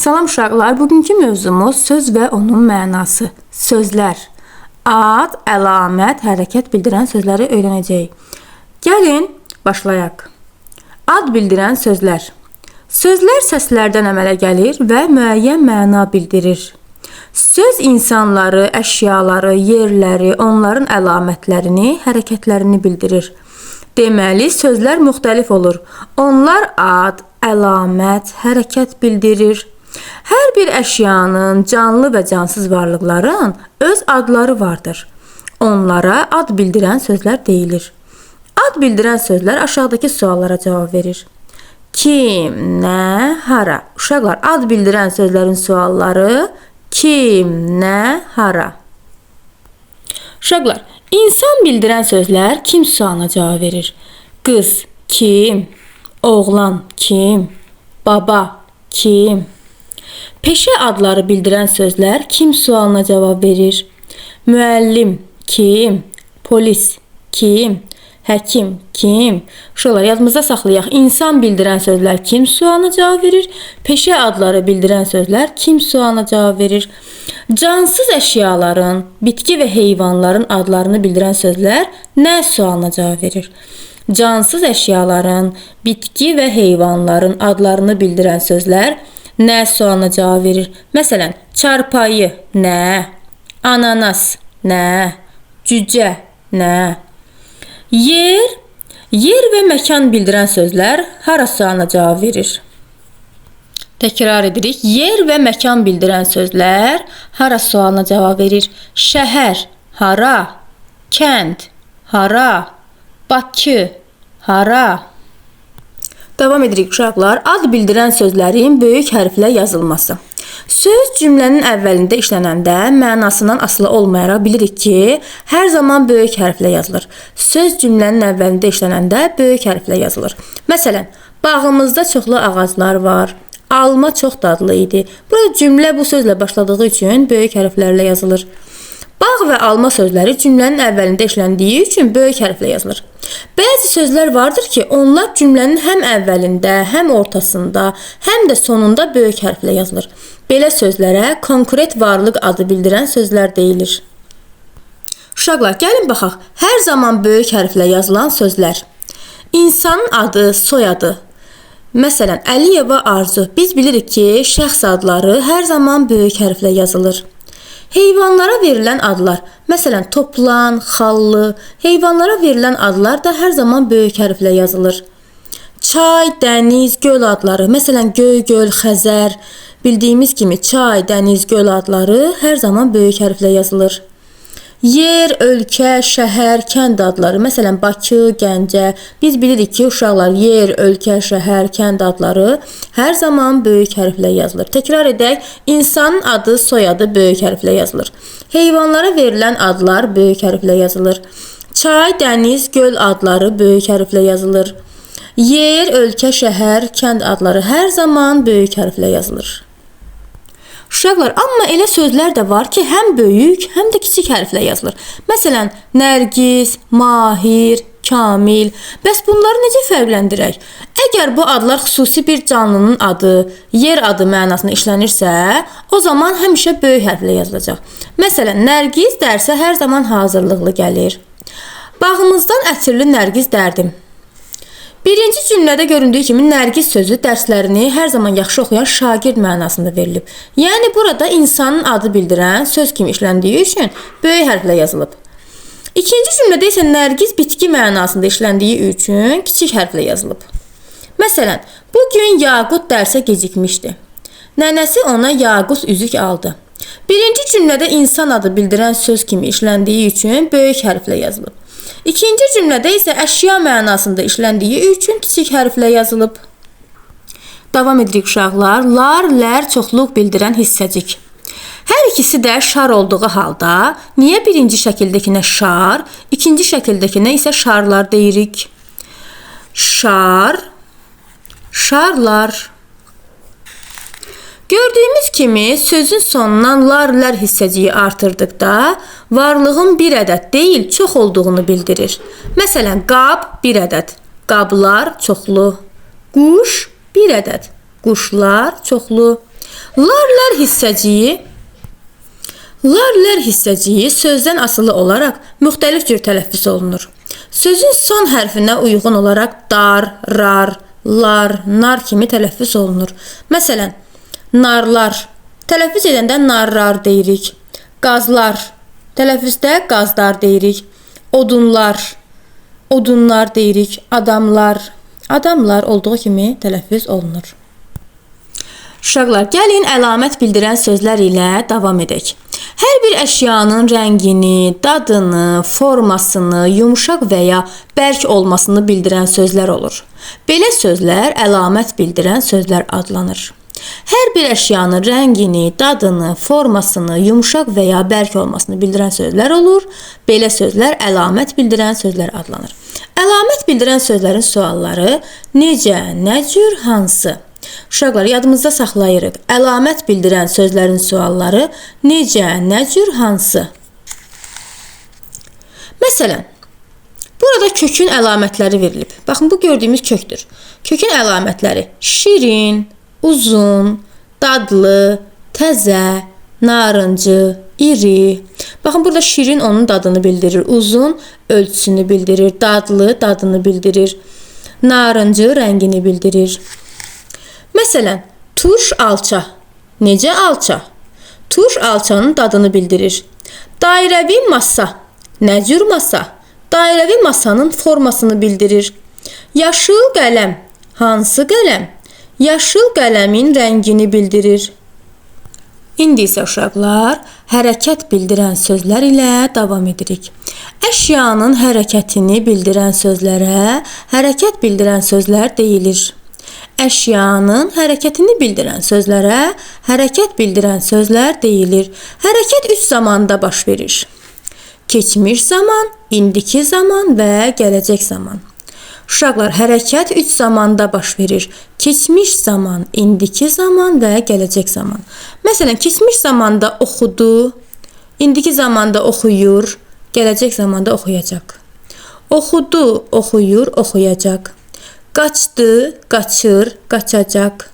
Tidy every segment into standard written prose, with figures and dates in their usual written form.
Salam uşaqlar, bugünkü mövzumuz söz və onun mənası. Sözlər. Ad, əlamət, hərəkət bildirən sözləri öyrənəcəyik. Gəlin, başlayaq. Ad bildirən sözlər. Sözlər səslərdən əmələ gəlir və müəyyən məna bildirir. Söz insanları, əşyaları, yerləri, onların əlamətlərini, hərəkətlərini bildirir. Deməli, sözlər müxtəlif olur. Onlar ad, əlamət, hərəkət bildirir. Hər bir əşyanın, canlı və cansız varlıqların öz adları vardır. Onlara ad bildirən sözlər deyilir. Ad bildirən sözlər aşağıdakı suallara cavab verir. Kim, nə, hara? Uşaqlar, ad bildirən sözlərin sualları kim, nə, hara? Uşaqlar, insan bildirən sözlər kim sualına cavab verir? Qız, kim? Oğlan, kim? Baba, kim? Peşə adları bildirən sözlər kim sualına cavab verir? Müəllim, kim? Polis, kim? Həkim, kim? Uşaqlar, yadımızda saxlayaq. İnsan bildirən sözlər kim sualına cavab verir? Peşə adları bildirən sözlər kim sualına cavab verir? Cansız əşyaların, bitki və heyvanların adlarını bildirən sözlər nə sualına cavab verir? Cansız əşyaların, bitki və heyvanların adlarını bildirən sözlər nə sualına cavab verir? Məsələn, çarpayı, nə? Ananas, nə? Cücə, nə? Yer və məkan bildirən sözlər hara sualına cavab verir? Təkrar edirik. Yer və məkan bildirən sözlər hara sualına cavab verir? Şəhər, hara? Kənd, hara? Bakı, hara? Davam edirik uşaqlar. Ad bildirən sözlərin böyük hərflə yazılması. Söz cümlənin əvvəlində işlənəndə mənasından asılı olmayaraq bilirik ki, hər zaman böyük hərflə yazılır. Söz cümlənin əvvəlində işlənəndə böyük hərflə yazılır. Məsələn, bağımızda çoxlu ağaclar var. Alma çox dadlı idi. Burada cümlə bu sözlə başladığı üçün böyük hərflərlə yazılır. Bağ və alma sözləri cümlənin əvvəlində işləndiyi üçün böyük hərflə yazılır. Bəzi sözlər vardır ki, onlar cümlənin həm əvvəlində, həm ortasında, həm də sonunda böyük hərflə yazılır. Belə sözlərə konkret varlıq adı bildirən sözlər deyilir. Uşaqlar, gəlin baxaq. Hər zaman böyük hərflə yazılan sözlər. İnsanın adı, soyadı. Məsələn, Əliyeva Arzu. Biz bilirik ki, şəxs adları hər zaman böyük hərflə yazılır. Heyvanlara verilən adlar, məsələn, toplan, xallı, heyvanlara verilən adlar da hər zaman böyük hərflə yazılır. Çay, dəniz, göl adları, məsələn, Göy, göl, Xəzər, bildiyimiz kimi çay, dəniz, göl adları hər zaman böyük hərflə yazılır. Yer, ölkə, şəhər, kənd adları, məsələn, Bakı, Gəncə, biz bilirik ki, uşaqlar, yer, ölkə, şəhər, kənd adları hər zaman böyük hərflə yazılır. Təkrar edək, insanın adı, soyadı böyük hərflə yazılır. Heyvanlara verilən adlar böyük hərflə yazılır. Çay, dəniz, göl adları böyük hərflə yazılır. Yer, ölkə, şəhər, kənd adları hər zaman böyük hərflə yazılır. Uşaqlar, amma elə sözlər də var ki, həm böyük, həm də kiçik hərflə yazılır. Məsələn, Nərgiz, Mahir, Kamil. Bəs bunları necə fərqləndirək? Əgər bu adlar xüsusi bir canlının adı, yer adı mənasında işlənirsə, o zaman həmişə böyük hərflə yazılacaq. Məsələn, Nərgiz dərsə hər zaman hazırlıqlı gəlir. Bağımızdan ətirli Nərgiz dərdim. Birinci cümlədə göründüyü kimi Nərgiz sözü dərslərini hər zaman yaxşı oxuyan şagird mənasında verilib. Yəni burada insanın adı bildirən söz kimi işləndiyi üçün böyük hərflə yazılıb. İkinci cümlədə isə Nərgiz bitki mənasında işləndiyi üçün kiçik hərflə yazılıb. Məsələn, bugün Yaqut dərsə gecikmişdi. Nənəsi ona Yaqut üzük aldı. Birinci cümlədə insan adı bildirən söz kimi işləndiyi üçün böyük hərflə yazılıb. İkinci cümlədə isə əşya mənasında işləndiyi üçün kiçik hərflə yazılıb. Davam edirik uşaqlar. Lar, lər çoxluq bildirən hissəcik. Hər ikisi də şar olduğu halda, niyə birinci şəkildəkinə şar, ikinci şəkildəkinə isə şarlar deyirik? Şar, şarlar. Gördüyümüz kimi sözün sonundan lar, lər hissəciyi artırdıqda varlığın bir ədəd deyil, çox olduğunu bildirir. Məsələn, qab bir ədəd, qablar çoxlu, quş bir ədəd, quşlar çoxlu, Lar-lər hissəciyi Lar-lər hissəciyi sözdən asılı olaraq müxtəlif cür tələffüz olunur. Sözün son hərfinə uyğun olaraq dar, rar, lar, nar kimi tələffüz olunur. Məsələn, narlar tələffüz edəndə narrar deyirik. Qazlar tələffüzdə qazdar deyirik. Odunlar, odunlar deyirik. Adamlar, adamlar olduğu kimi tələffüz olunur. Uşaqlar, gəlin əlamət bildirən sözlər ilə davam edək. Hər bir əşyanın rəngini, dadını, formasını, yumuşaq və ya bərk olmasını bildirən sözlər olur. Belə sözlər əlamət bildirən sözlər adlanır. Hər bir əşyanın rəngini, dadını, formasını, yumuşaq və ya bərk olmasını bildirən sözlər olur. Belə sözlər əlamət bildirən sözlər adlanır. Əlamət bildirən sözlərin sualları necə, nə cür, hansı? Uşaqlar, yadımızda saxlayırıq. Əlamət bildirən sözlərin sualları necə, nə cür, hansı? Məsələn, burada kökün əlamətləri verilib. Baxın, bu gördüyümüz kökdür. Kökün əlamətləri şirin, uzun, dadlı, təzə, narıncı, iri. Baxın, burada şirin onun dadını bildirir. Uzun ölçüsünü bildirir. Dadlı dadını bildirir. Narıncı rəngini bildirir. Məsələn, turş alça. Necə alça? Turş alçanın dadını bildirir. Dairəvi masa. Nə cür masa? Dairəvi masanın formasını bildirir. Yaşıl qələm. Hansı qələm? Yaşıl qələmin rəngini bildirir. İndi isə uşaqlar, hərəkət bildirən sözlər ilə davam edirik. Əşyanın hərəkətini bildirən sözlərə hərəkət bildirən sözlər deyilir. Əşyanın hərəkətini bildirən sözlərə hərəkət bildirən sözlər deyilir. Hərəkət üç zamanda baş verir. Keçmiş zaman, indiki zaman və gələcək zaman. Uşaqlar, hərəkət üç zamanda baş verir. Keçmiş zaman, indiki zaman və gələcək zaman. Məsələn, keçmiş zamanda oxudu, indiki zamanda oxuyur, gələcək zamanda oxuyacaq. Oxudu, oxuyur, oxuyacaq. Qaçdı, qaçır, qaçacaq.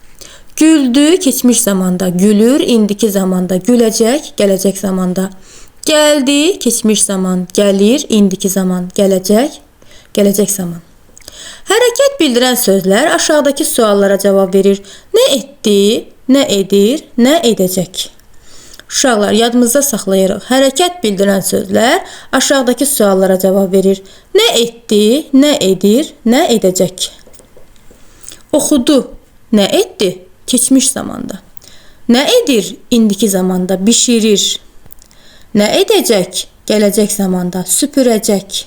Güldü, keçmiş zamanda, gülür, indiki zamanda, güləcək, gələcək zamanda. Gəldi, keçmiş zaman, gəlir, indiki zaman, gələcək, gələcək zaman. Hərəkət bildirən sözlər aşağıdakı suallara cavab verir. Nə etdi, nə edir, nə edəcək? Uşaqlar, yadımızda saxlayırıq. Hərəkət bildirən sözlər aşağıdakı suallara cavab verir. Nə etdi, nə edir, nə edəcək? Oxudu, nə etdi? Keçmiş zamanda. Nə edir? İndiki zamanda, bişirir. Nə edəcək? Gələcək zamanda, süpürəcək.